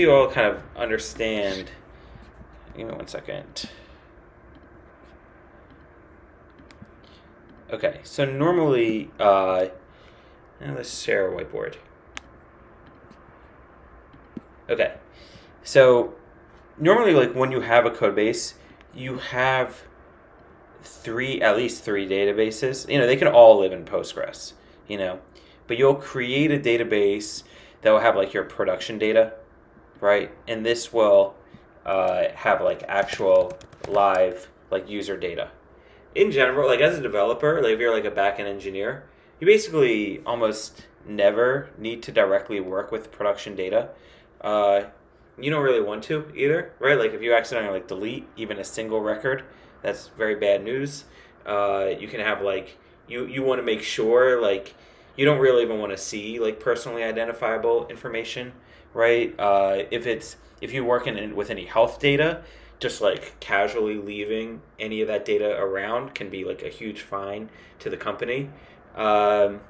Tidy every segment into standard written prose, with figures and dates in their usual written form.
You all kind of understand. Give me one second. Okay, so normally, let's share a whiteboard. Okay, so normally, like when you have a code base, you have at least three databases. They can all live in Postgres. You know, but you'll create a database that will have like your production data, right? And this will have like actual live like user data. In general, like as a developer, like if you're like a backend engineer, you basically almost never need to directly work with production data. Uh, you don't really want to either, right? Like if you accidentally like delete even a single record, that's very bad news. You can have like you want to make sure like you don't really even want to see like personally identifiable information, right? If you work with any health data, just like casually leaving any of that data around can be like a huge fine to the company, um,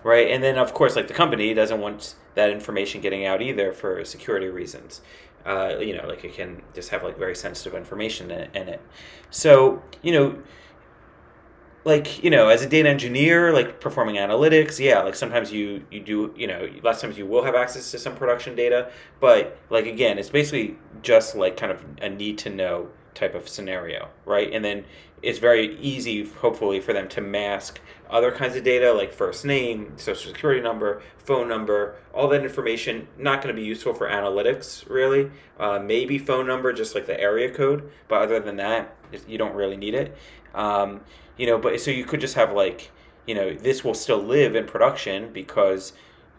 right? And then of course, like the company doesn't want that information getting out either for security reasons. Like it can just have like very sensitive information in it. So as a data engineer, like performing analytics, yeah, like sometimes you do, lots of times you will have access to some production data, but like again, it's basically just like kind of a need to know type of scenario, right? And then it's very easy, hopefully, for them to mask other kinds of data like first name, social security number, phone number, all that information. Not going to be useful for analytics, really. Maybe phone number, just like the area code, but other than that, you don't really need it. But so you could just have like, this will still live in production because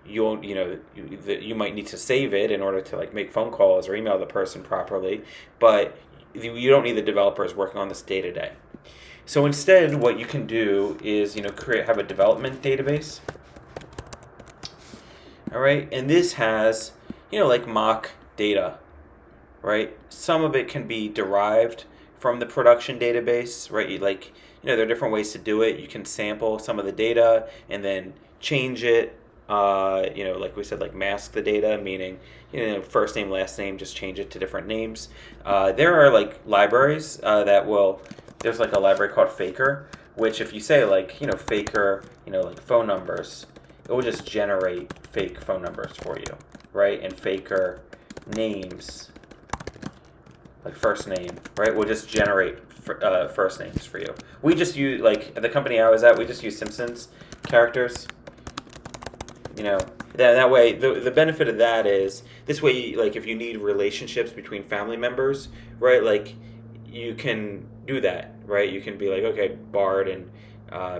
you might need to save it in order to like make phone calls or email the person properly, but you don't need the developers working on this day to day. So instead, what you can do is have a development database. All right, and this has like mock data, right? Some of it can be derived from the production database, right? There are different ways to do it. You can sample some of the data and then change it. Like we said, like mask the data, meaning, first name, last name, just change it to different names. There are like libraries there's like a library called Faker, which if you say like, Faker, like phone numbers, it will just generate fake phone numbers for you, right? And Faker names, like first name, right? We'll just generate first names for you. We just use, like, at the company I was at, we just use Simpsons characters. That way, the benefit of that is, this way, like, if you need relationships between family members, right, like, you can do that, right? You can be like, okay, Bart and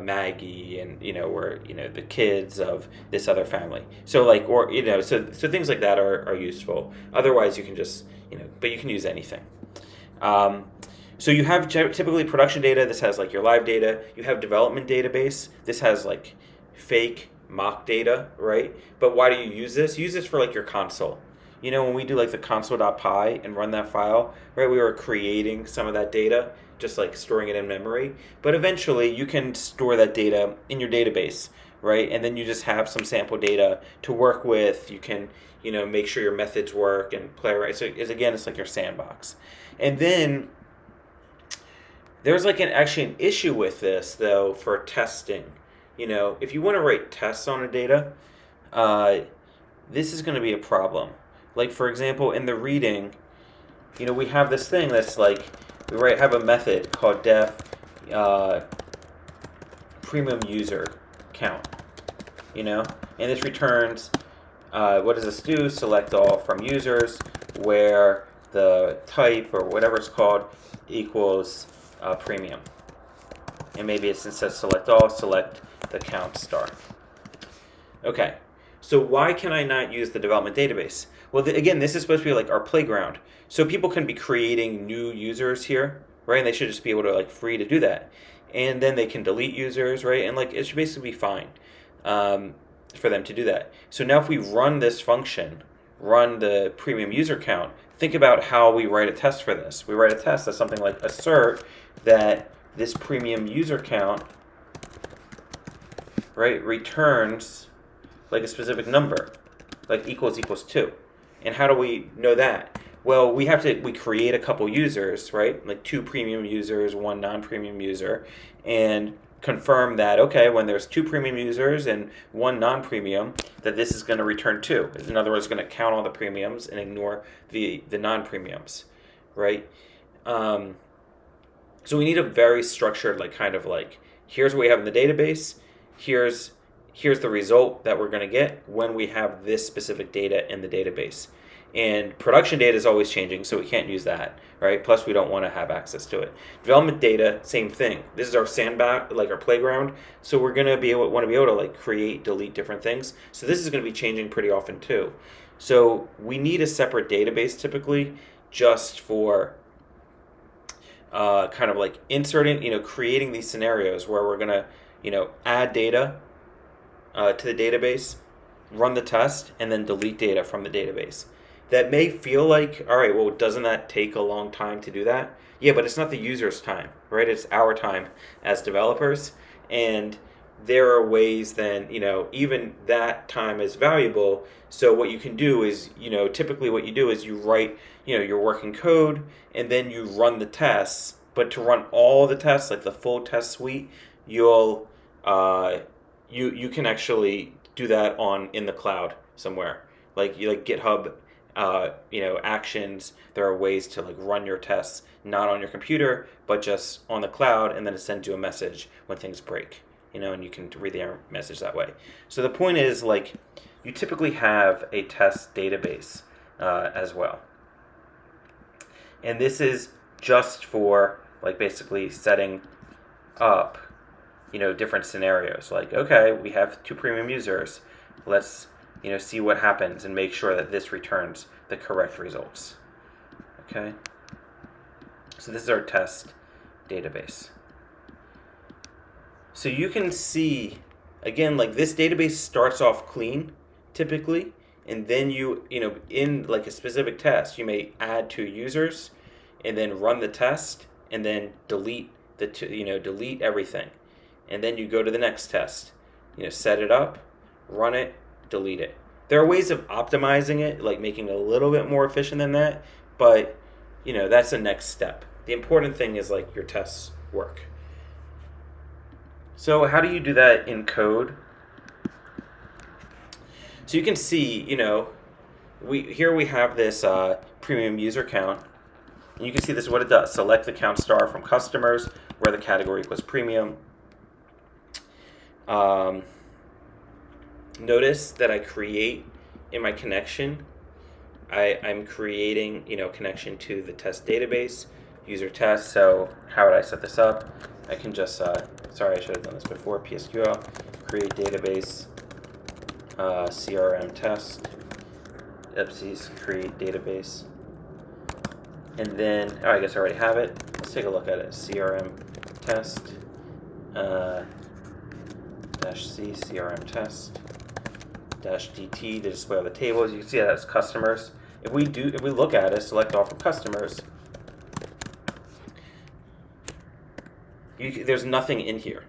Maggie, and we're the kids of this other family. So like, or so things like that are useful. Otherwise, you can just but you can use anything. Um, so you have typically production data. This has like your live data. You have development database. This has like fake mock data, right? But why do you use this? Use this for like your console. When we do like the console.py and run that file, right, we were creating some of that data, just like storing it in memory. But eventually you can store that data in your database, right? And then you just have some sample data to work with. You can, make sure your methods work and play around. So it's like your sandbox. And then there's like actually an issue with this though for testing. If you want to write tests on a data, this is going to be a problem. Like, for example, in the reading, we have this thing that's like, have a method called def premium user count, and this returns, what does this do? Select all from users where the type or whatever it's called equals premium. And maybe it's, instead of select all, select the count star. Okay, so why can I not use the development database? Well, again, this is supposed to be like our playground. So people can be creating new users here, right? And they should just be able to like free to do that. And then they can delete users, right? And like it should basically be fine for them to do that. So now if we run this function, run the premium user count, think about how we write a test for this. We write a test that's something like assert that this premium user count, right, returns like a specific number, like equals 2. And how do we know that? Well, we create a couple users, right? Like 2 premium users, 1 non-premium user, and confirm that, okay, when there's 2 premium users and 1 non-premium, that this is going to return 2. In other words, it's going to count all the premiums and ignore the non-premiums, right? So we need a very structured, like, kind of like, here's what we have in the database, here's the result that we're going to get when we have this specific data in the database. And production data is always changing, so we can't use that, right? Plus, we don't want to have access to it. Development data, same thing. This is our sandbox, like our playground. So we're going to want to be able to like create, delete different things. So this is going to be changing pretty often too. So we need a separate database typically just for kind of like inserting, creating these scenarios where we're going to, add data to the database, run the test, and then delete data from the database. That may feel like, all right, well, doesn't that take a long time to do that? Yeah, but it's not the user's time, right? It's our time as developers. And there are ways then, even that time is valuable. So what you can do is, typically what you do is you write, your working code, and then you run the tests. But to run all the tests, like the full test suite, you'll you can actually do that in the cloud somewhere, like GitHub. Actions. There are ways to like run your tests not on your computer, but just on the cloud, and then it sends you a message when things break. And you can read the message that way. So the point is, like, you typically have a test database as well, and this is just for like basically setting up, different scenarios. Like, okay, we have 2 premium users. Let's see what happens and make sure that this returns the correct results. Okay? So this is our test database. So you can see, again, like this database starts off clean, typically, and then in like a specific test, you may add 2 users, and then run the test, and then delete delete everything. And then you go to the next test, set it up, run it, delete it. There are ways of optimizing it, like making it a little bit more efficient than that, but that's the next step. The important thing is like your tests work. So how do you do that in code? So you can see, we have this premium user count, and you can see this is what it does. Select the count star from customers where the category equals premium. Notice that I create in my connection, I'm creating, connection to the test database, user test. So how would I set this up? I can just, sorry, I should have done this before, PSQL, create database, CRM test, ipsies, create database. And then, I guess I already have it. Let's take a look at it. CRM test, -C, CRM test, -DT to display all the tables. You can see that as customers. If we look at it, select all from customers, there's nothing in here.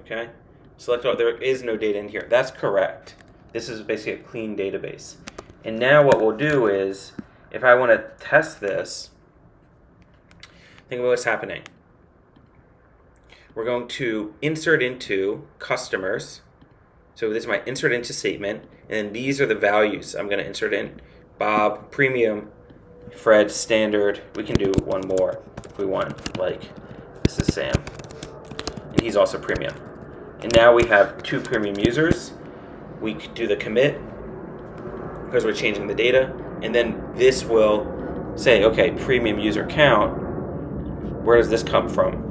Okay? Select all, there is no data in here. That's correct. This is basically a clean database. And now what we'll do is, if I want to test this, think about what's happening. We're going to insert into customers. So this is my insert into statement, and these are the values I'm going to insert in. Bob, premium, Fred, standard. We can do one more if we want, like this is Sam, and he's also premium. And now we have 2 premium users. We could do the commit because we're changing the data, and then this will say, okay, premium user count, where does this come from?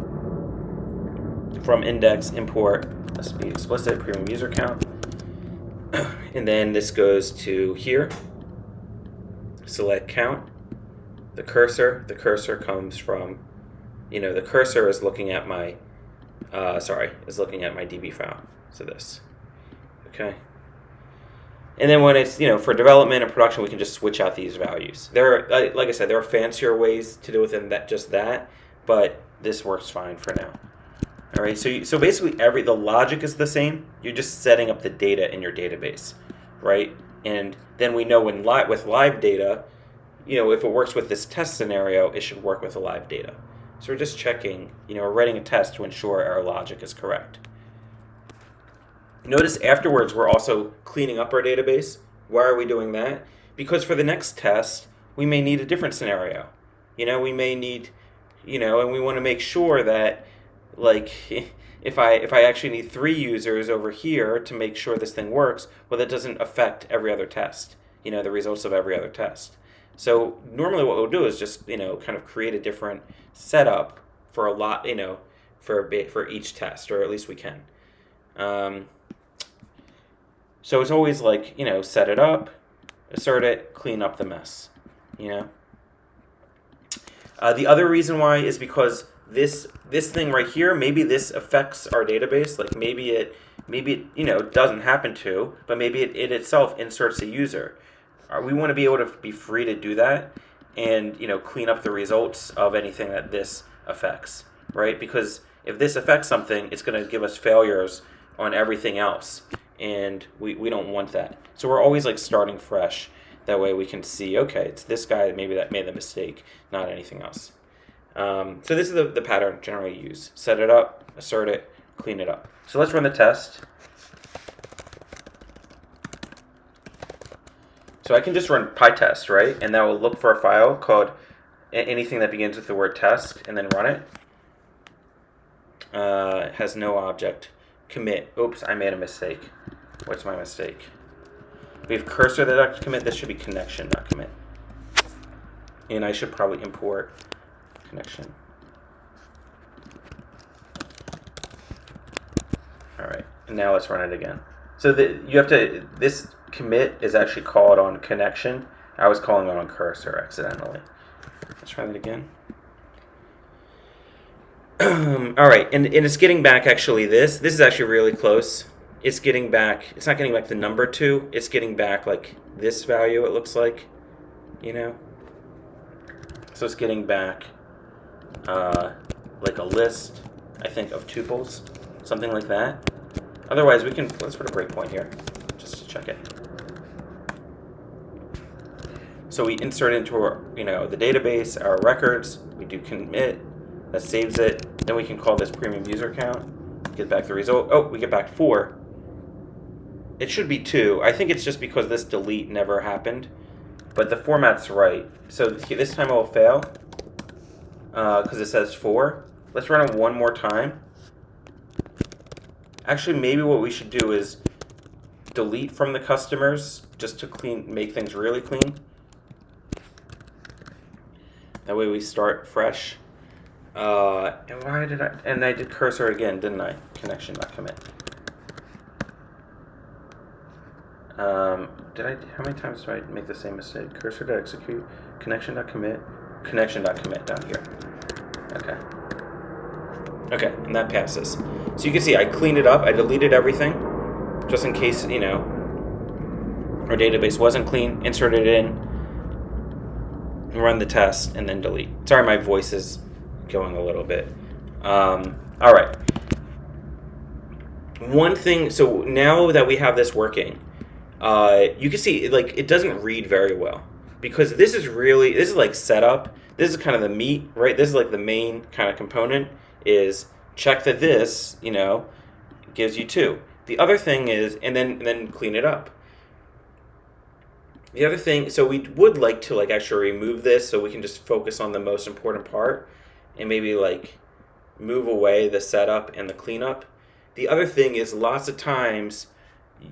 From index, import, let's be explicit, premium user count. And then this goes to here, select count, the cursor comes from, the cursor is looking at my, is looking at my DB file, so this, okay. And then when it's, for development and production, we can just switch out these values. There are, like I said, there are fancier ways to do within that, but this works fine for now. All right, so basically the logic is the same. You're just setting up the data in your database, right? And then we know with live data, if it works with this test scenario, it should work with the live data. So we're just checking, we're writing a test to ensure our logic is correct. Notice afterwards we're also cleaning up our database. Why are we doing that? Because for the next test, we may need a different scenario. We may need, and we want to make sure that, like, if I actually need 3 users over here to make sure this thing works, well, that doesn't affect every other test, the results of every other test. So normally what we'll do is just, kind of create a different setup for a lot, for each test, or at least we can. So it's always like, set it up, assert it, clean up the mess, The other reason why is because this thing right here, maybe this affects our database. Like maybe it doesn't happen to, but maybe it itself inserts a user. We want to be able to be free to do that and, clean up the results of anything that this affects, right? Because if this affects something, it's going to give us failures on everything else. And we don't want that. So we're always like starting fresh. That way we can see, okay, it's this guy maybe that made the mistake, not anything else. So this is the pattern generally used. Set it up, assert it, clean it up. So let's run the test. So I can just run PyTest, right? And that will look for a file called anything that begins with the word test and then run it. It has no object. Commit. Oops, I made a mistake. What's my mistake? We have cursor.commit. This should be connection.commit. And I should probably import connection. All right, and now let's run it again. So this commit is actually called on connection. I was calling it on cursor accidentally. Let's try that again. All right, and it's getting back actually this. This is actually really close. It's getting back, it's not getting back the number 2. It's getting back like this value, it looks like, So it's getting back like a list, I think, of tuples, something like that. Otherwise, let's put a breakpoint here, just to check it. So we insert into our, the database, our records, we do commit, that saves it. Then we can call this premium user count, get back the result. Oh, we get back 4. It should be 2. I think it's just because this delete never happened, but the format's right. So this time it will fail because it says 4. Let's run it one more time. Actually, maybe what we should do is delete from the customers just to make things really clean. That way we start fresh. And I did cursor again, didn't I? Connection.commit. How many times do I make the same mistake? Cursor to execute, connection.commit, connection.commit down here. Okay, and that passes. So you can see I cleaned it up, I deleted everything, just in case, our database wasn't clean, inserted it in, run the test, and then delete. Sorry, my voice is going a little bit. All right. One thing, so now that we have this working, you can see it doesn't read very well because this is like setup. This is kind of the meat, right? This is like the main kind of component is check that this, gives you 2. The other thing is, and then clean it up. The other thing, so we would like to actually remove this so we can just focus on the most important part and maybe move away the setup and the cleanup. The other thing is lots of times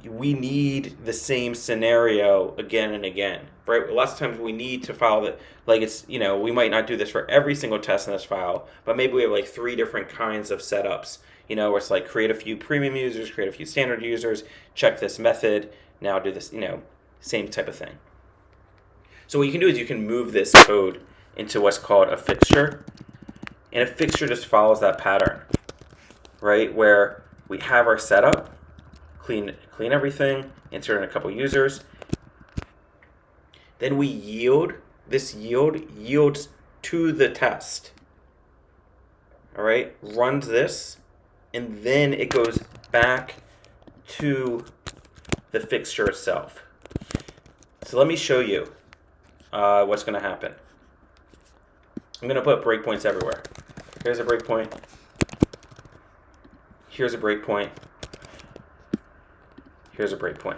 we need the same scenario again and again, right? Lots of times we need to file that, we might not do this for every single test in this file, but maybe we have 3 different kinds of setups, where it's create a few premium users, create a few standard users, check this method, now do this, same type of thing. So what you can do is you can move this code into what's called a fixture, and a fixture just follows that pattern, right? Where we have our setup, clean everything, insert in a couple users. Then we yield. This yields to the test. All right, runs this, and then it goes back to the fixture itself. So let me show you what's going to happen. I'm going to put breakpoints everywhere. Here's a breakpoint. Here's a breakpoint. Here's a breakpoint.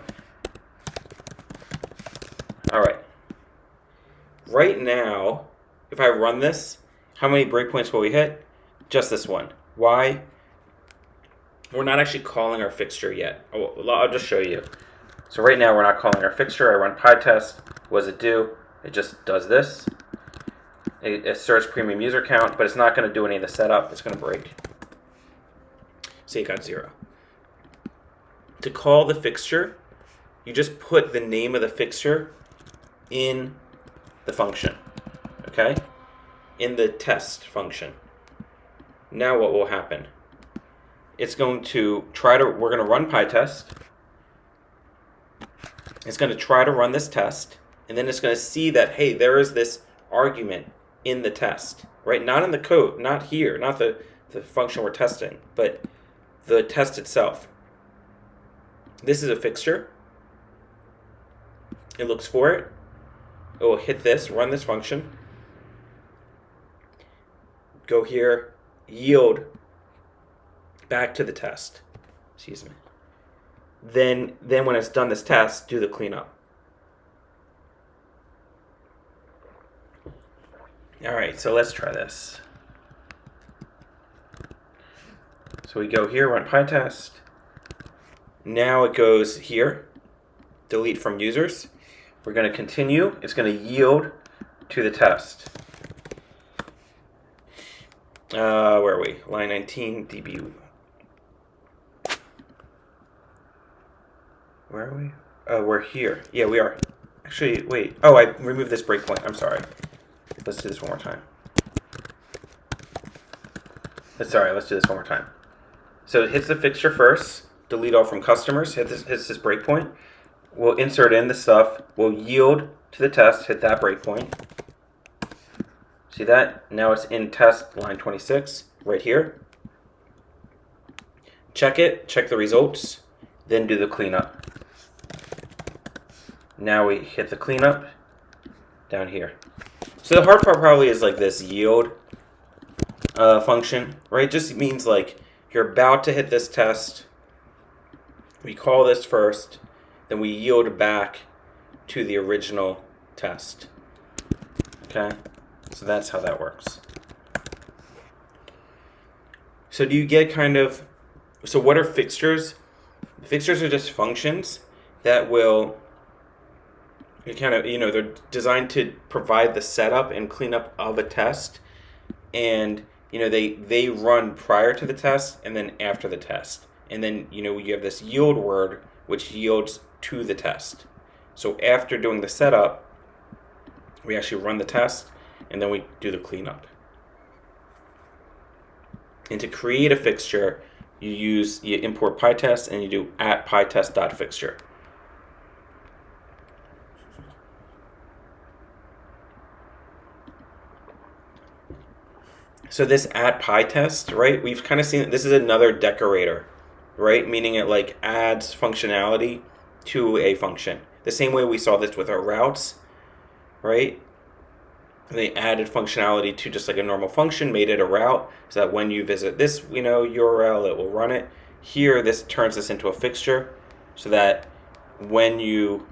All right. Right now, if I run this, how many breakpoints will we hit? Just this one. Why? We're not actually calling our fixture yet. I'll just show you. So right now, we're not calling our fixture. I run PyTest. What does it do? It just does this. It asserts premium user count, but it's not going to do any of the setup. It's going to break. See, it got 0. To call the fixture, you just put the name of the fixture in the function, okay? In the test function. Now what will happen? It's going to we're going to run PyTest. It's going to try to run this test, and then it's going to see that, hey, there is this argument in the test, right? Not in the code, not here, not the function we're testing, but the test itself. This is a fixture. It looks for it. It will hit this, run this function. Go here, yield back to the test. Excuse me. Then when it's done this test, do the cleanup. All right, so let's try this. So we go here, run PyTest. Now it goes here, delete from users. We're going to continue. It's going to yield to the test. Where are we? Line 19, db. Where are we? We're here. Yeah, we are. Actually, wait. Oh, I removed this breakpoint. I'm sorry. Let's do this one more time. Let's do this one more time. So it hits the fixture first. Delete all from customers. Hits this breakpoint. We'll insert in the stuff. We'll yield to the test. Hit that breakpoint. See that? Now it's in test line 26 right here. Check it. Check the results. Then do the cleanup. Now we hit the cleanup down here. So the hard part probably is like this yield function, right? It just means like you're about to hit this test. We call this first, then we yield back to the original test. Okay? So that's how that works. So do you get so what are fixtures? Fixtures are just functions that will they're designed to provide the setup and cleanup of a test, and they run prior to the test and then after the test, and then you have this yield word which yields to the test. So after doing the setup, we actually run the test and then we do the cleanup. And to create a fixture, you import PyTest and you do @pytest.fixture. So this @pytest, right? We've kind of seen this is another decorator, right? Meaning it like adds functionality to a function. The same way we saw this with our routes, right? They added functionality to just like a normal function, made it a route, so that when you visit this, URL, it will run it. Here, this turns this into a fixture, so that when you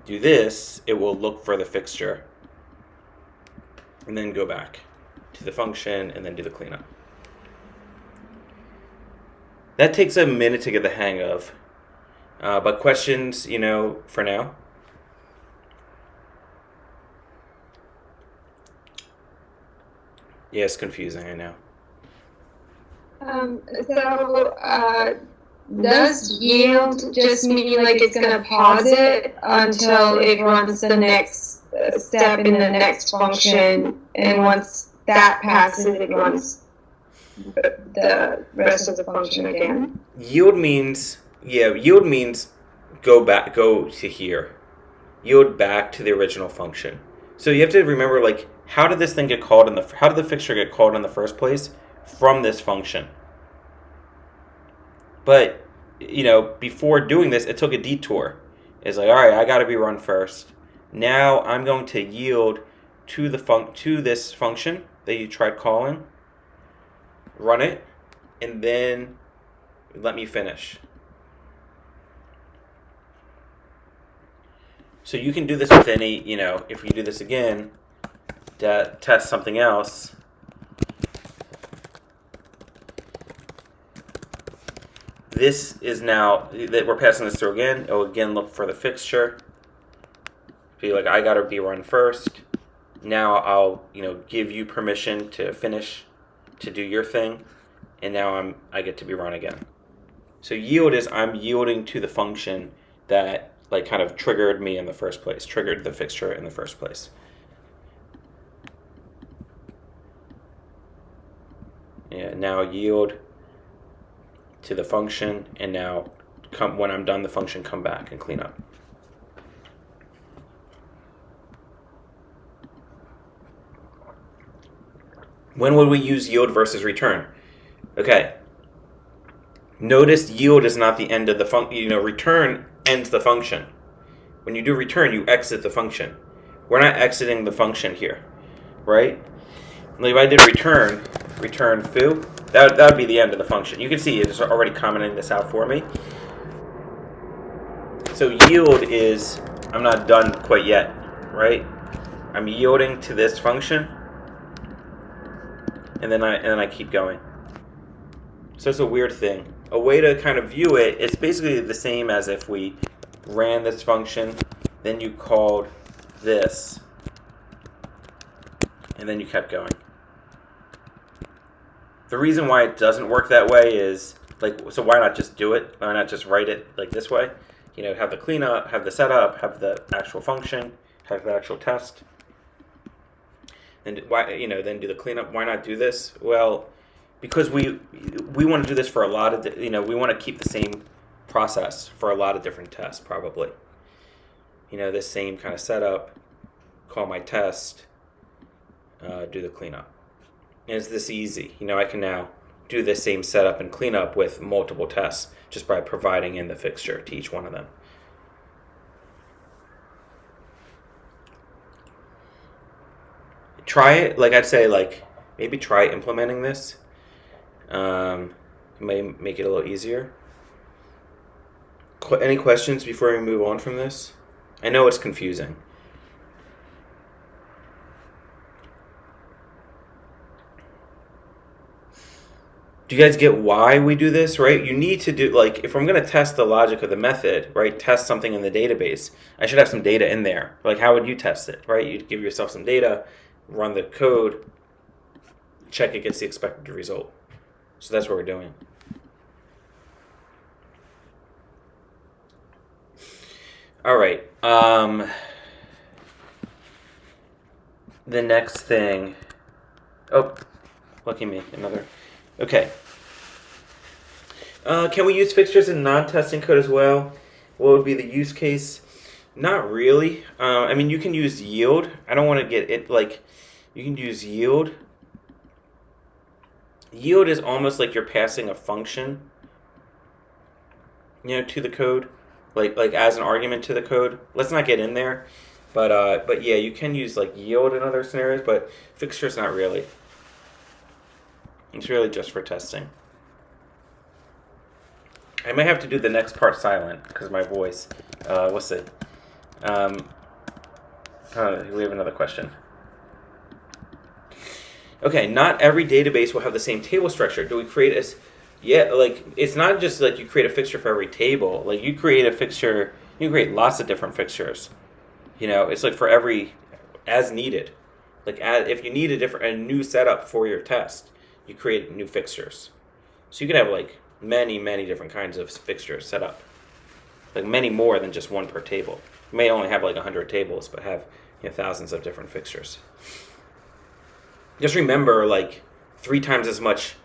do this, it will look for the fixture, and then go back to the function, and then do the cleanup. That takes a minute to get the hang of, but questions, for now? Yeah, it's confusing, I know. Does yield just mean like it's going to pause it until it runs the next step in the next function, and once that passes, it runs the rest of the function again? Yield means go to here. Yield back to the original function. So you have to remember, like, how did this thing get called how did the fixture get called in the first place? From this function. But, before doing this, it took a detour. It's like, all right, I got to be run first. Now I'm going to yield to this function that you tried calling, run it, and then let me finish. So you can do this with any, if you do this again, test something else. This is now that we're passing this through again. It'll again look for the fixture. Be like, I gotta be run first. Now I'll, give you permission to finish, to do your thing, and now I get to be run again. So yield is I'm yielding to the function that kind of triggered me in the first place, triggered the fixture in the first place. Yeah, now yield to the function, and now when I'm done the function, come back and clean up. When would we use yield versus return? Okay. Notice yield is not the end of the function. Return ends the function. When you do return, you exit the function. We're not exiting the function here, right? Like if I did return foo, that would be the end of the function. You can see it's already commenting this out for me. So yield is, I'm not done quite yet, right? I'm yielding to this function, and then I keep going. So it's a weird thing. A way to kind of view it, it's basically the same as if we ran this function, then you called this, and then you kept going. The reason why it doesn't work that way is, so why not just do it? Why not just write it like this way? Have the cleanup, have the setup, have the actual function, have the actual test. And why, then do the cleanup. Why not do this? Well, because we want to do this for a lot of, we want to keep the same process for a lot of different tests, probably. This same kind of setup, call my test, do the cleanup. And it's this easy. I can now do the same setup and cleanup with multiple tests just by providing in the fixture to each one of them. Try it, I'd say, maybe try implementing this. It may make it a little easier. Any questions before we move on from this? I know it's confusing. Do you guys get why we do this, right? You need to do, if I'm going to test the logic of the method, right, test something in the database, I should have some data in there. How would you test it, right? You'd give yourself some data, run the code, check it gets the expected result. So that's what we're doing. All right. The next thing. Oh, lucky me. Another. Okay. Can we use fixtures in non-testing code as well? What would be the use case? Not really. You can use yield. I don't want to get it you can use yield. Yield is almost like you're passing a function, to the code, like as an argument to the code. Let's not get in there, but yeah, you can use yield in other scenarios, but fixtures not really. It's really just for testing. I might have to do the next part silent because of my voice. We'll see. We have another question. Okay, not every database will have the same table structure. Do we create a... Yeah, it's not just you create a fixture for every table. You create a fixture, you create lots of different fixtures. It's for every, as needed. If you need a new setup for your test, you create new fixtures. So you can have many, many different kinds of fixtures set up. Many more than just one per table. You may only have 100 tables, but have thousands of different fixtures. Just remember 3 times as much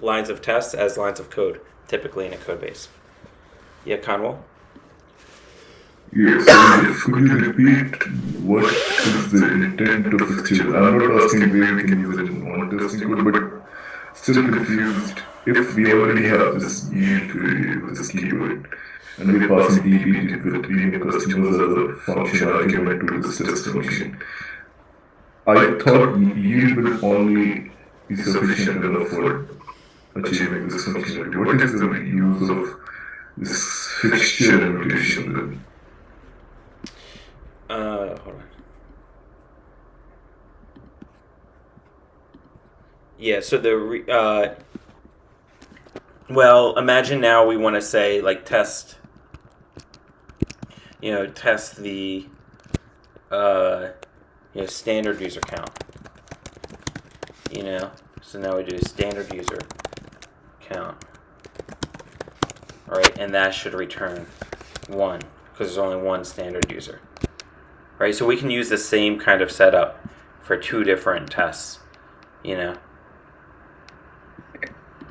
lines of tests as lines of code, typically in a code base. Yeah, Conwell? Yes, could you repeat what is the intent of fixture? I'm not asking where we can use it in non-testing code, but still confused if we already have this yield with this keyword. and we're passing DB with premium customers as a function argument to this test function. I thought yield will only be sufficient enough for achieving this functionality. What is the use of this fixture annotation then? Hold on. Yeah, so well, imagine now we want to say, like, test the, standard user count. So now we do standard user count. All right, and that should return 1, because there's only one standard user. Right, so we can use the same kind of setup for 2 different tests,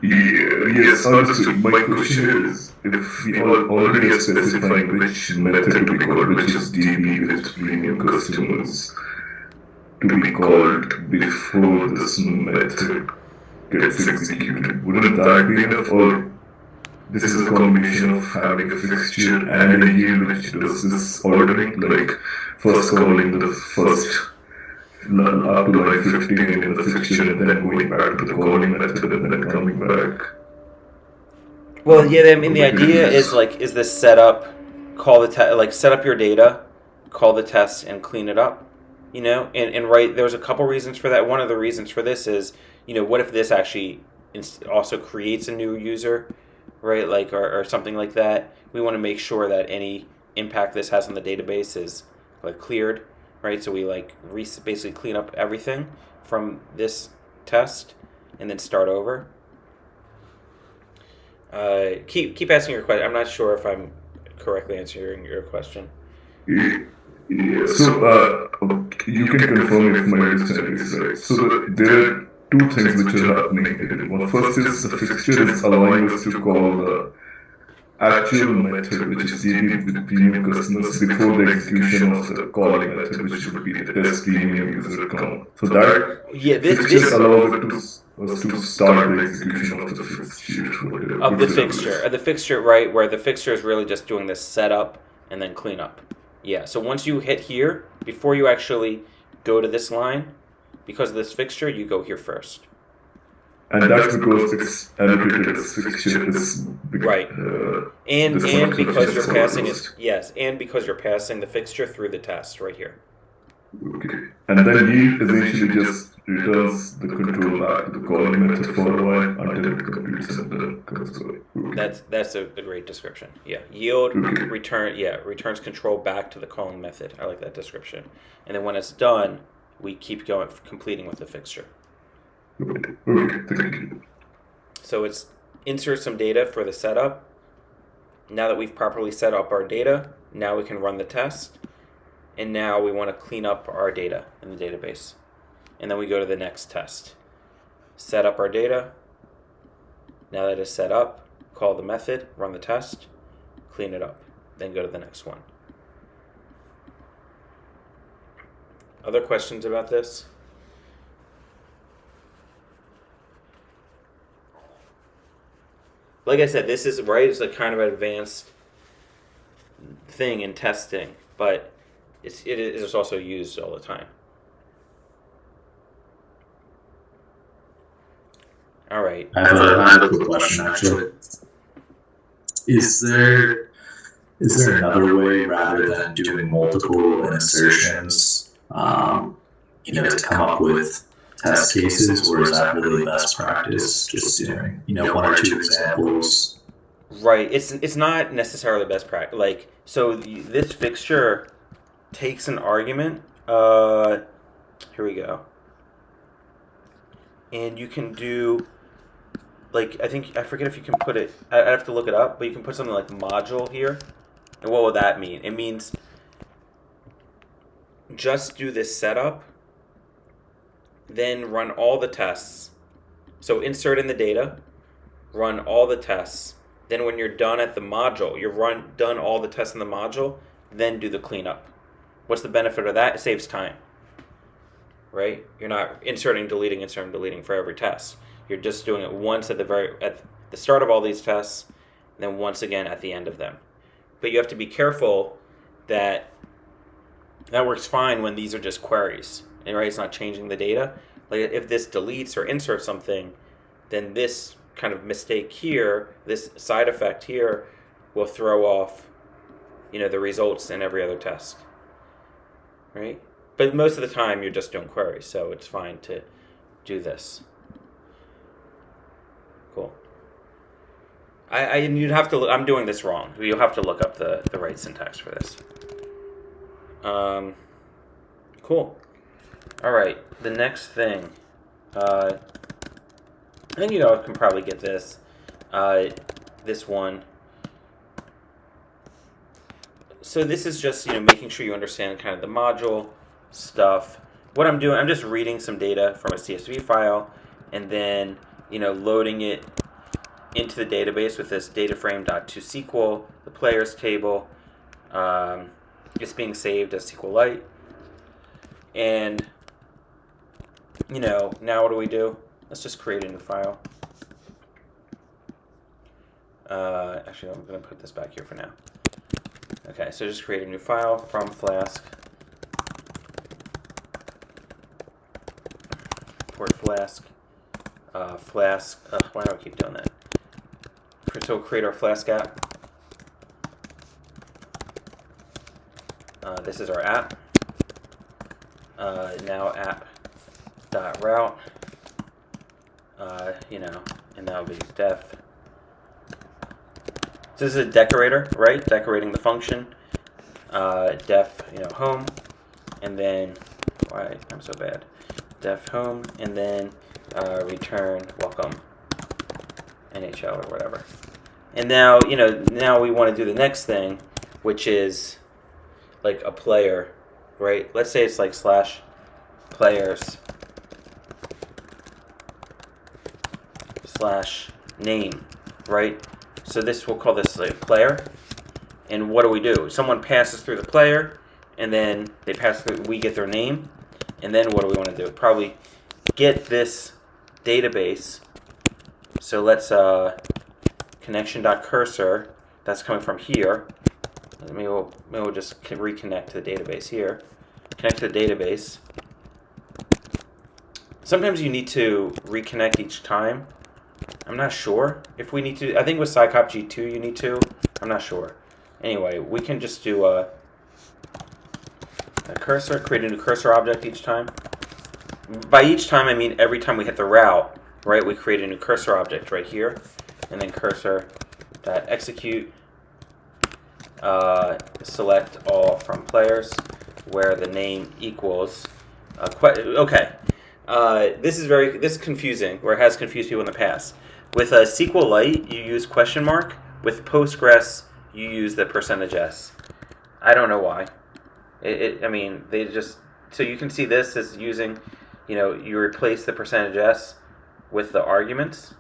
Yes, understood. My question is, if we already are specifying which method to be called, which is DB with premium customers, to be called before this method gets executed, wouldn't that be enough? Or this is a combination of having a fixture and a yield which does this ordering, like first calling the first up to line 15 in the fixture and then going back to the calling method and then coming back. Well, yeah, I mean, the idea is this setup, call the test, like set up your data, call the test, and clean it up, and right, there's a couple reasons for that. One of the reasons for this is, what if this actually also creates a new user, right, or something like that. We want to make sure that any impact this has on the database is cleared, right? So we basically clean up everything from this test and then start over. Keep asking your question. I'm not sure if I'm correctly answering your question. Yeah, so you can confirm if my understanding is right. So there are 2 things which are happening here. One first is the fixture is allowing us to call the actual method, which is DB with premium customers, before the execution of the calling method, which would be the test premium user count. So that fixture allows us to start the execution of the fixture. Of the fixture, right, where the fixture is really just doing this setup and then cleanup. Yeah, so once you hit here, before you actually go to this line, because of this fixture, you go here first. And that's because it's allocated as fixture is right. And because you're passing it, yes, and because you're passing the fixture through the test right here. Okay. And then yield essentially just returns the control back to the calling method for a while until it completes and then comes away. Okay. That's a great description. Yeah. Yield returns control back to the calling method. I like that description. And then when it's done, we keep going, completing with the fixture. Okay, thank you. So it's insert some data for the setup. Now that we've properly set up our data, now we can run the test. And now we want to clean up our data in the database. And then we go to the next test. Set up our data. Now that it's set up, call the method, run the test, clean it up. Then go to the next one. Other questions about this? Like I said, this is right. It's a kind of advanced thing in testing, but it is also used all the time. All right. I have a quick question, actually. Is there another way rather than doing multiple insertions, to come up with test cases, or is that really best practice? Just doing, 1 or 2 examples. Right. It's not necessarily best practice. So this fixture takes an argument. Here we go. And you can do, I forget if you can put it. I have to look it up, but you can put something like module here. And what would that mean? It means just do this setup, then run all the tests. So insert in the data, run all the tests. Then when you're done at the module, done all the tests in the module, then do the cleanup. What's the benefit of that? It saves time, right? You're not inserting, deleting for every test. You're just doing it once at the start of all these tests, and then once again at the end of them. But you have to be careful that works fine when these are just queries, and right, it's not changing the data. Like if this deletes or inserts something, then this kind of mistake here, this side effect here, will throw off, the results in every other test, right? But most of the time you're just doing queries, so it's fine to do this. Cool. You'd have to. I'm doing this wrong. You'll have to look up the right syntax for this. Cool. All right. The next thing. I think you all can probably get this. This one. So this is just making sure you understand kind of the module stuff. What I'm doing, I'm just reading some data from a CSV file, and then loading it into the database with this dataframe.toSQL, the players table. It's being saved as SQLite. And, now what do we do? Let's just create a new file. Actually, I'm going to put this back here for now. Okay, so just create a new file from Flask. Port Flask. Flask. Why do I keep doing that? So we'll create our Flask app. This is our app. Now app.route. And that'll be def. So this is a decorator, right? Decorating the function. Def, home. And then, why I'm so bad. Def home, and then return welcome NHL or whatever. And now, now we want to do the next thing, which is like a player, right? Let's say it's like /players /name, right? So we'll call this like player. And what do? Someone passes through the player, and then they pass through, we get their name, and then what do we want to do? Probably get this database. So let's connection.cursor, that's coming from here. Maybe we'll just reconnect to the database here. Connect to the database. Sometimes you need to reconnect each time. I'm not sure if we need to. I think with Scicop G2 you need to. I'm not sure. Anyway, we can just do a cursor, create a new cursor object each time. By each time, I mean every time we hit the route, right? We create a new cursor object right here, and then cursor.execute. Select all from players where the name equals. Okay, this is confusing, or it has confused people in the past. With a SQLite, you use question mark. With Postgres, you use the %s. I don't know why. I mean, they just, so you can see this as using, you replace the %s with the arguments,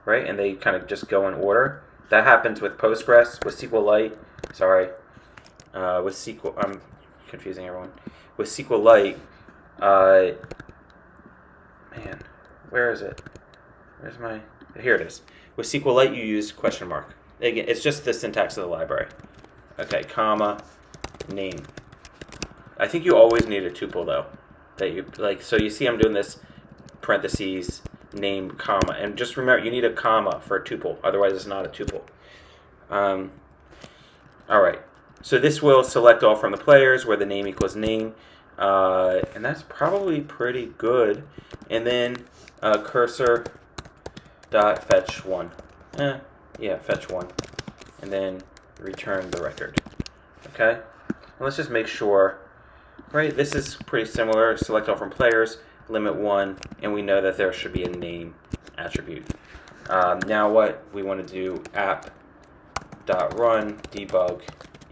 right? And they kind of just go in order. That happens with Postgres, with SQLite. Sorry, with SQL, I'm confusing everyone. With SQLite, man, where is it? Here it is. With SQLite, you use question mark. Again, it's just the syntax of the library. Okay, comma, name. I think you always need a tuple though. That you like. So you see, I'm doing this parentheses, name, comma, and just remember you need a comma for a tuple. Otherwise, it's not a tuple. All right. So this will select all from the players where the name equals name, and that's probably pretty good. And then cursor dot fetch one. Fetch one, and then return the record. Okay. And let's just make sure. Right. This is pretty similar. Select all from players, limit 1, and we know that there should be a name attribute. Now what we want to do, app.run debug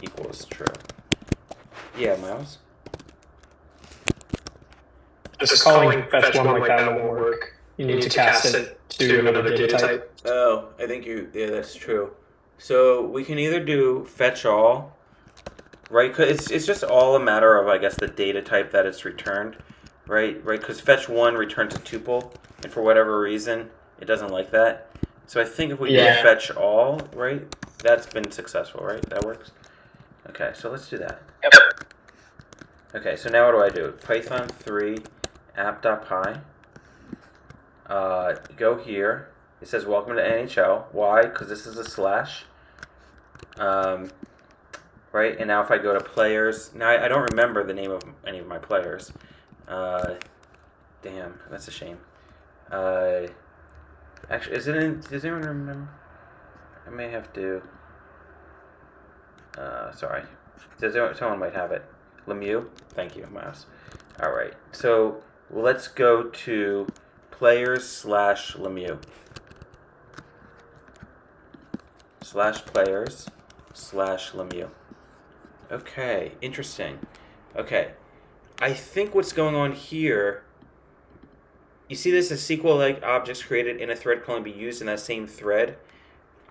equals true. Yeah, Miles? Just calling fetch one like that won't work. You need to cast it to another data type. Oh, I think yeah, that's true. So we can either do fetch all, right? Because it's just all a matter of, I guess, the data type that it's returned, right? Because fetch one returns a tuple, and for whatever reason, it doesn't like that. So I think if we do fetch all, right, that's been successful, right? That works. Okay, so let's do that. Yep. Okay, so now what do? Python 3 app.py. Go here. It says welcome to NHL. Why? Because this is a slash. Right, and now if I go to players, now I don't remember the name of any of my players. Damn, that's a shame. Actually, is it in? Does anyone remember? I may have to. Sorry. Someone might have it. Lemieux? Thank you, mouse. Alright, so let's go to players/Lemieux. /players/Lemieux. Okay, interesting. Okay, I think what's going on here, you see this as SQL-like objects created in a thread can only be used in that same thread.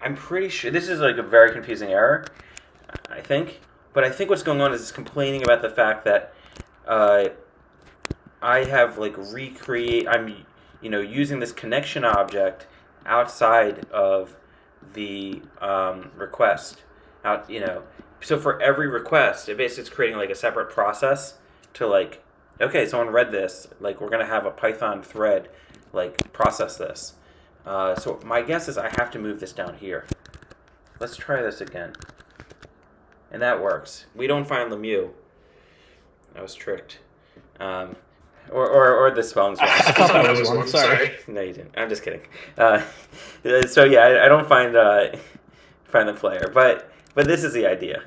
I'm pretty sure, this is like a very confusing error, I think. But I think what's going on is it's complaining about the fact that I have like I'm using this connection object outside of the request. So for every request, it basically is creating like a separate process to like, okay, someone read this, like we're gonna have a Python thread like process this. So my guess is I have to move this down here. Let's try this again. And that works. We don't find Lemieux. I was tricked. Or the spelling's wrong. I thought that was one. Sorry. No, you didn't. I'm just kidding. So yeah, I don't find the player, but this is the idea.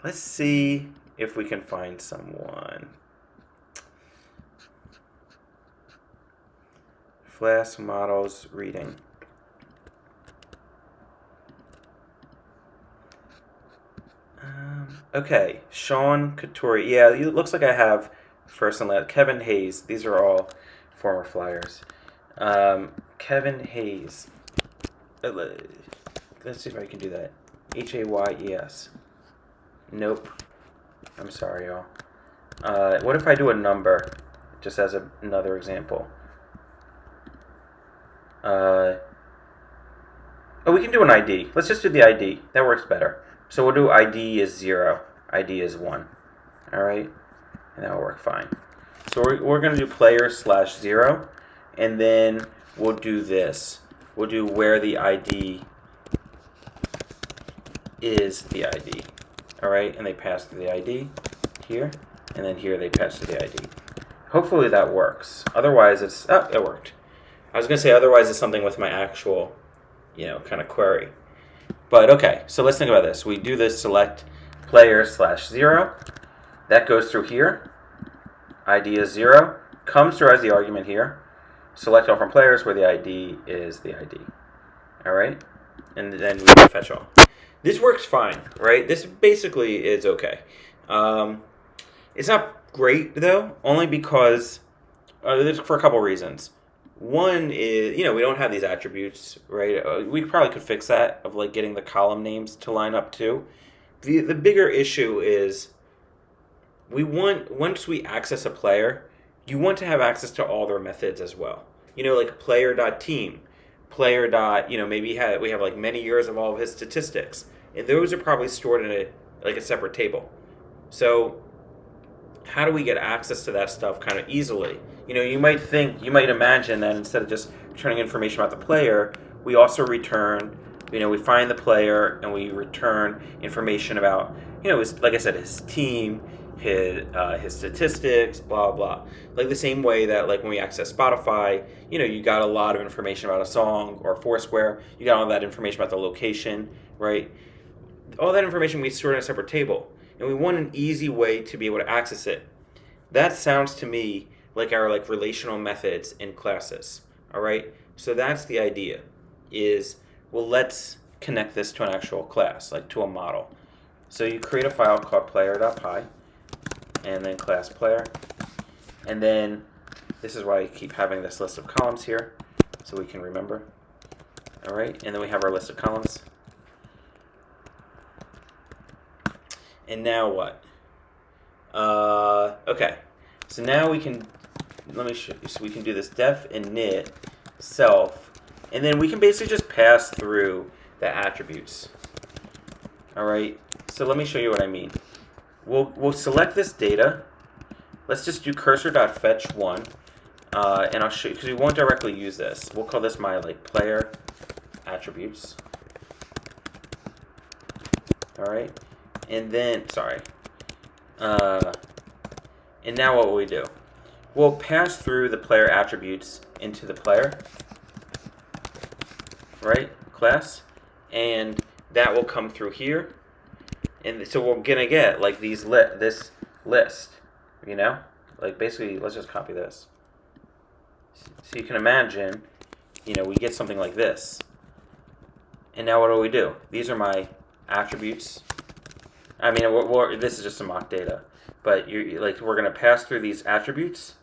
Let's see if we can find someone. Flask models reading. Okay, Sean Couturier. Yeah, it looks like I have first and last. Kevin Hayes. These are all former Flyers. Kevin Hayes. Let's see if I can do that. Hayes. Nope. I'm sorry, y'all. What if I do a number, just as another example? Oh, we can do an ID. Let's just do the ID. That works better. So we'll do ID is 0. ID is 1. All right? And that will work fine. So we're going to do player/0. And then we'll do this. We'll do where the ID is the ID. All right? And they pass through the ID here. And then here they pass through the ID. Hopefully that works. Otherwise it's... Oh, it worked. I was going to say otherwise it's something with my actual, kind of query. But okay, so let's think about this. We do this select player/0. That goes through here. ID is 0. Comes through as the argument here. Select all from players where the ID is the ID. All right? And then we fetch all. This works fine, right? This basically is okay. It's not great, though, only because for a couple reasons. One is, we don't have these attributes, right? We probably could fix that, of like getting the column names to line up too. The bigger issue is once we access a player, you want to have access to all their methods as well. Like player.team, player. Maybe we have like many years of all of his statistics. And those are probably stored in a separate table. So how do we get access to that stuff kind of easily? You might imagine that instead of just returning information about the player, we also return, we find the player and we return information about, like I said, his team, his statistics, blah, blah. Like the same way that like when we access Spotify, you got a lot of information about a song, or Foursquare, you got all that information about the location, right? All that information we store in a separate table. And we want an easy way to be able to access it. That sounds to me like our relational methods in classes. All right? So that's the idea is, well, let's connect this to an actual class, like to a model. So you create a file called player.py and then class player. And then this is why I keep having this list of columns here so we can remember. All right? And then we have our list of columns. And now what? Okay. So now we can, let me show you. So we can do this def init self, and then we can basically just pass through the attributes. All right. So let me show you what I mean. We'll select this data. Let's just do cursor.fetch1, and I'll show you because we won't directly use this. We'll call this my player attributes. All right, and then and now what will we do? We'll pass through the player attributes into the player, right, class, and that will come through here. And so we're gonna get like this list, you know, like basically. Let's just copy this. So you can imagine, you know, we get something like this. And now what do we do? These are my attributes. I mean, this is just some mock data, but we're gonna pass through these attributes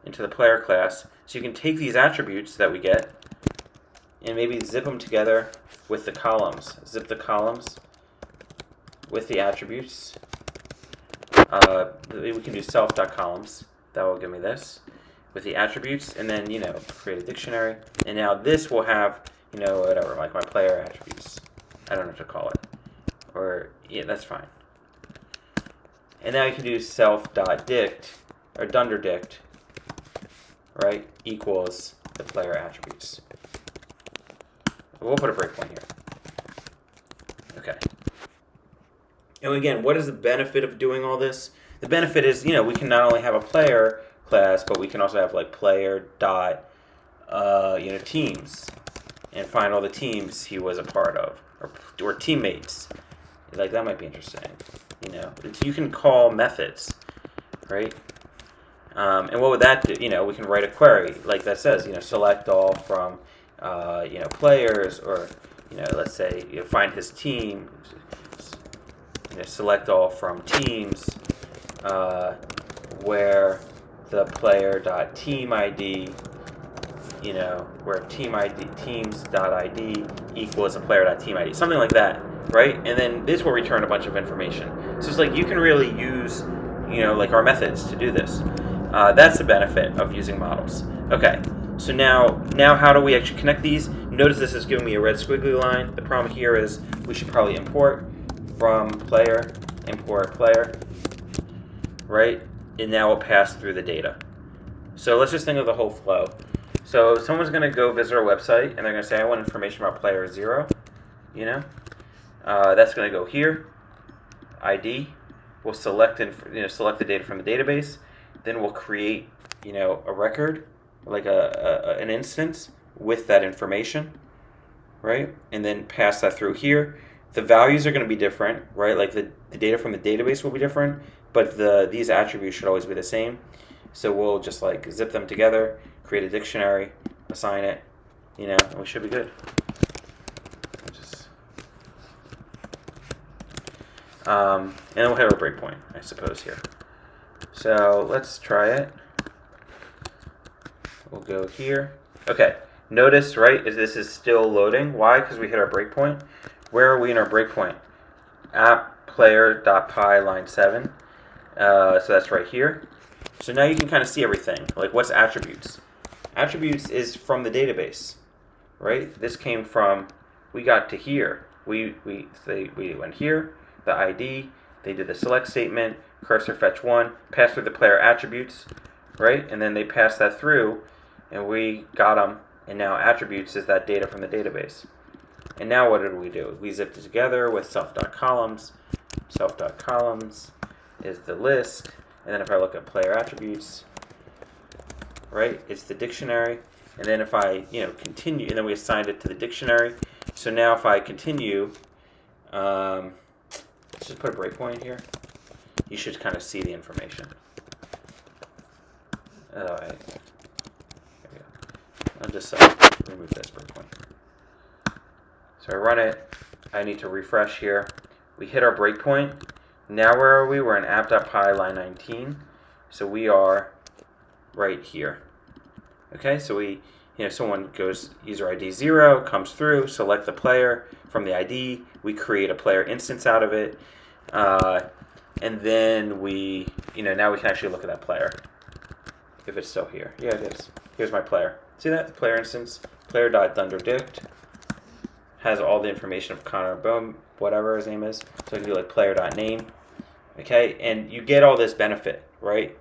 into the player class. So you can take these attributes that we get and maybe zip them together with the columns. Zip the columns with the attributes. We can do self.columns. That will give me this with the attributes, and then, you know, create a dictionary. And now this will have, you know, whatever, like my player attributes. I don't know what to call it. Or, yeah, that's fine. And now you can do self.dict, or dunderdict, right, equals the player attributes. We'll put a breakpoint here. Okay. And again, what is the benefit of doing all this? The benefit is, you know, we can not only have a player class, but we can also have like player dot, you know, teams, and find all the teams he was a part of, or teammates. Like, that might be interesting. You know, you can call methods, right? And what would that do? You know, we can write a query like that says, you know, select all from, you know, players, or, you know, let's say you find his team. You know, select all from teams, where the player.team ID, you know, where team ID teams.id equals a player.team ID, something like that, right? And then this will return a bunch of information. So it's like you can really use, you know, like our methods to do this. That's the benefit of using models. Okay, so now how do we actually connect these? Notice this is giving me a red squiggly line. The problem here is we should probably import from player, import player, right? And now we'll pass through the data. So let's just think of the whole flow. So someone's going to go visit our website, and they're going to say, I want information about player 0, you know? That's going to go here, ID. We'll select select the data from the database. Then we'll create, you know, a record, like an instance with that information, right? And then pass that through here. The values are going to be different, right? Like the data from the database will be different, but these attributes should always be the same. So we'll just like zip them together, create a dictionary, assign it, you know, and we should be good. And then we'll hit our breakpoint, I suppose, here. So let's try it. We'll go here. Okay, notice, right, this is still loading. Why? Because we hit our breakpoint. Where are we in our breakpoint? App player.py line 7. So that's right here. So now you can kind of see everything. Like, what's attributes? Attributes is from the database, right? This came from, we got to here. We went here, the ID, they did the select statement, cursor fetch 1, pass through the player attributes, right? And then they passed that through, and we got them, and now attributes is that data from the database. And now what did we do? We zipped it together with self.columns. Self.columns is the list. And then if I look at player attributes, right, it's the dictionary. And then if I, you know, continue, and then we assigned it to the dictionary. So now if I continue, let's just put a breakpoint here. You should kind of see the information. There we go. I'll just remove this breakpoint. So I run it. I need to refresh here. We hit our breakpoint. Now where are we? We're in app.py line 19. So we are right here. Okay, so we, you know, someone goes user ID 0, comes through, select the player from the ID. We create a player instance out of it. And then we, you know, now we can actually look at that player. If it's still here. Yeah, it is. Here's my player. See that? The player instance. Player.thunderdict. has all the information of Connor Boom, whatever his name is. So I can do like player.name. Okay, and you get all this benefit, right?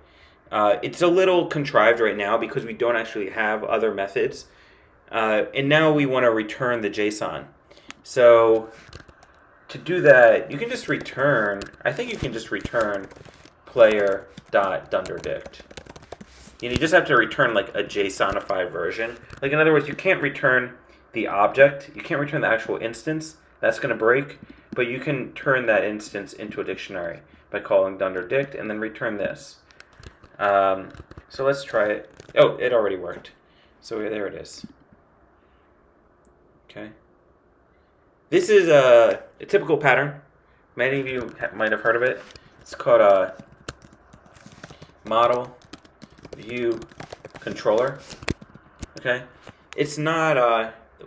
It's a little contrived right now because we don't actually have other methods. And now we want to return the JSON. So to do that, you can just return, I think you can just return player.dunderdict. And you just have to return like a JSONified version. Like in other words, you can't return the object. You can't return the actual instance. That's going to break. But you can turn that instance into a dictionary by calling dunderdict and then return this. So let's try it. Oh, it already worked. So there it is. Okay. This is a typical pattern. Many of you might have heard of it. It's called a model view controller. Okay. It's not.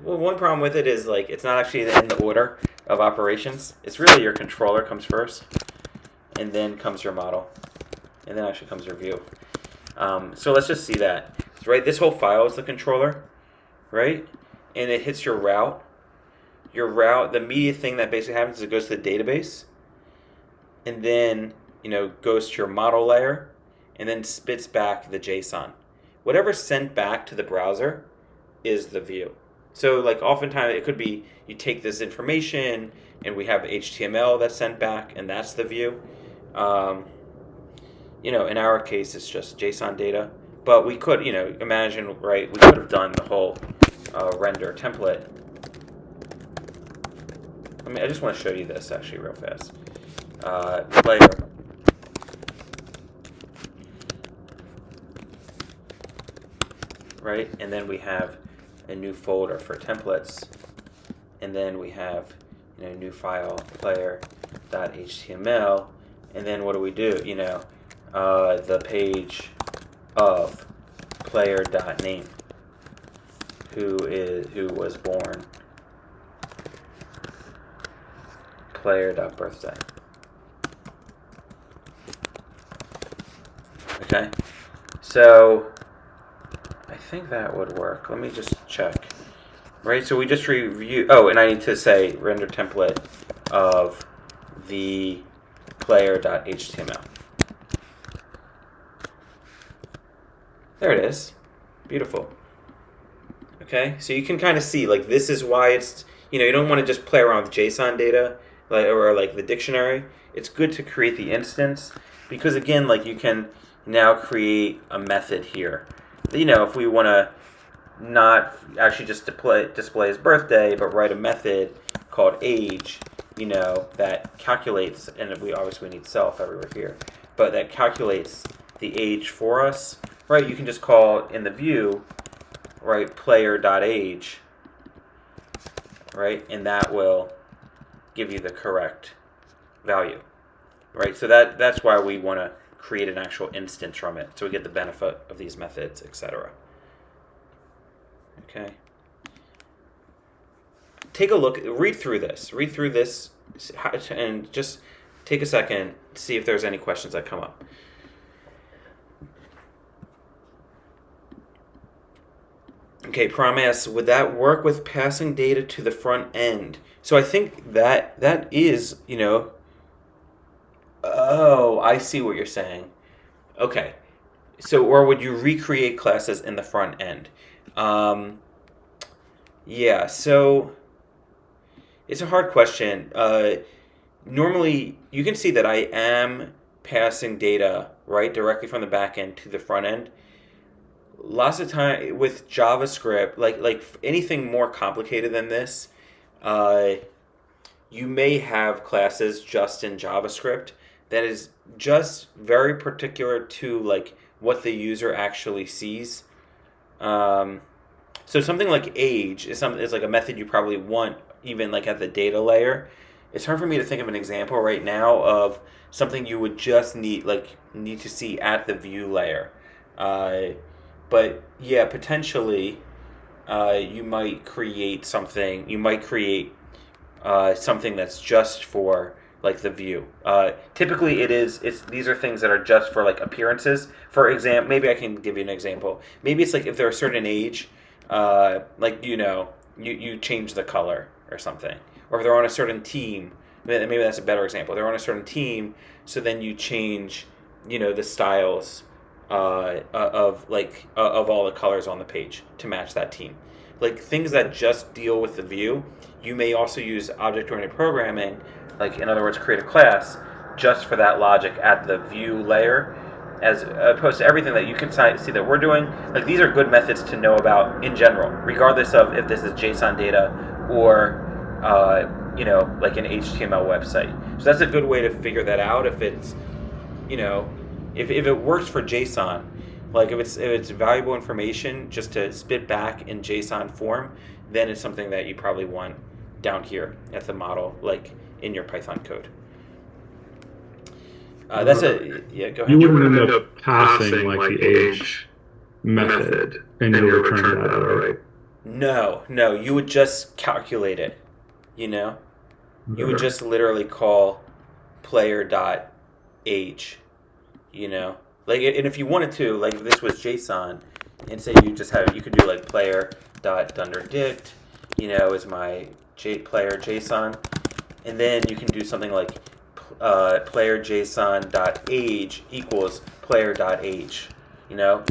Well, one problem with it is like it's not actually in the order of operations. It's really your controller comes first, and then comes your model, and then actually comes your view. So let's just see that. Right. This whole file is the controller, right? And it hits your route. Your route, the immediate thing that basically happens is it goes to the database, and then goes to your model layer, and then spits back the JSON. Whatever's sent back to the browser is the view. So like oftentimes it could be you take this information and we have HTML that's sent back, and that's the view. In our case it's just JSON data, but we could imagine, right? We could have done the whole render template. I just want to show you this actually real fast. Player. Right, and then we have a new folder for templates, and then we have a new file player.html, and then what do we do? The page of player.name, who was born. Player.birthday. Okay, so I think that would work. Let me just check. Right, so we just review. Oh, and I need to say render template of the player.html. There it is. Beautiful. Okay, so you can kind of see like this is why it's you don't want to just play around with JSON data. Or the dictionary. It's good to create the instance because again, like you can now create a method here. If we want to not actually just display his birthday, but write a method called age, that calculates, and we obviously need self everywhere here, but that calculates the age for us, right? You can just call in the view, right, player.age, right, and that will give you the correct value, right? So that's why we want to create an actual instance from it, so we get the benefit of these methods, etc. Okay. Take a look, read through this, and just take a second, see if there's any questions that come up. Okay, Pram asks, would that work with passing data to the front end? So I think that is, oh, I see what you're saying. Okay. So, or would you recreate classes in the front end? Yeah, so it's a hard question. Normally, you can see that I am passing data, right, directly from the back end to the front end. Lots of time with JavaScript, like anything more complicated than this, you may have classes just in JavaScript that is just very particular to like what the user actually sees. So something like age is like a method you probably want even like at the data layer. It's hard for me to think of an example right now of something you would just need to see at the view layer. But yeah, potentially you might create something. You might create something that's just for like the view. Typically, these are things that are just for like appearances. For example, maybe I can give you an example. Maybe it's like if they're a certain age, you change the color or something. Or if they're on a certain team, maybe that's a better example. They're on a certain team, so then you change, the styles of all the colors on the page to match that team. Like things that just deal with the view, you may also use object-oriented programming, like in other words, create a class just for that logic at the view layer, as opposed to everything that you can see that we're doing. Like these are good methods to know about in general, regardless of if this is JSON data or like an HTML website. So that's a good way to figure that out. If it's, if it works for JSON, like if it's valuable information just to spit back in JSON form, then it's something that you probably want down here at the model, like in your Python code. Go ahead. You wouldn't end up passing like the age method in your return data, right? No, you would just calculate it. You would just literally call player.age. Like, and if you wanted to, like if this was JSON, and say you could do like player.dunderdict, is my player JSON, and then you can do something like player.json.age equals player.age.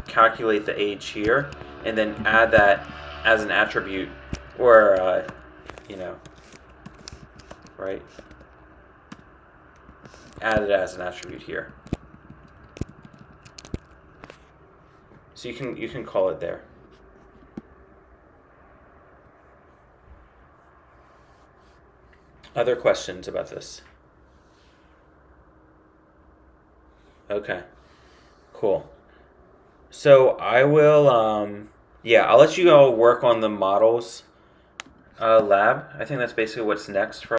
Calculate the age here, and then add that as an attribute, or right? Add it as an attribute here. So you can call it there. Other questions about this? Okay, cool. So I will, I'll let you all work on the models lab. I think that's basically what's next for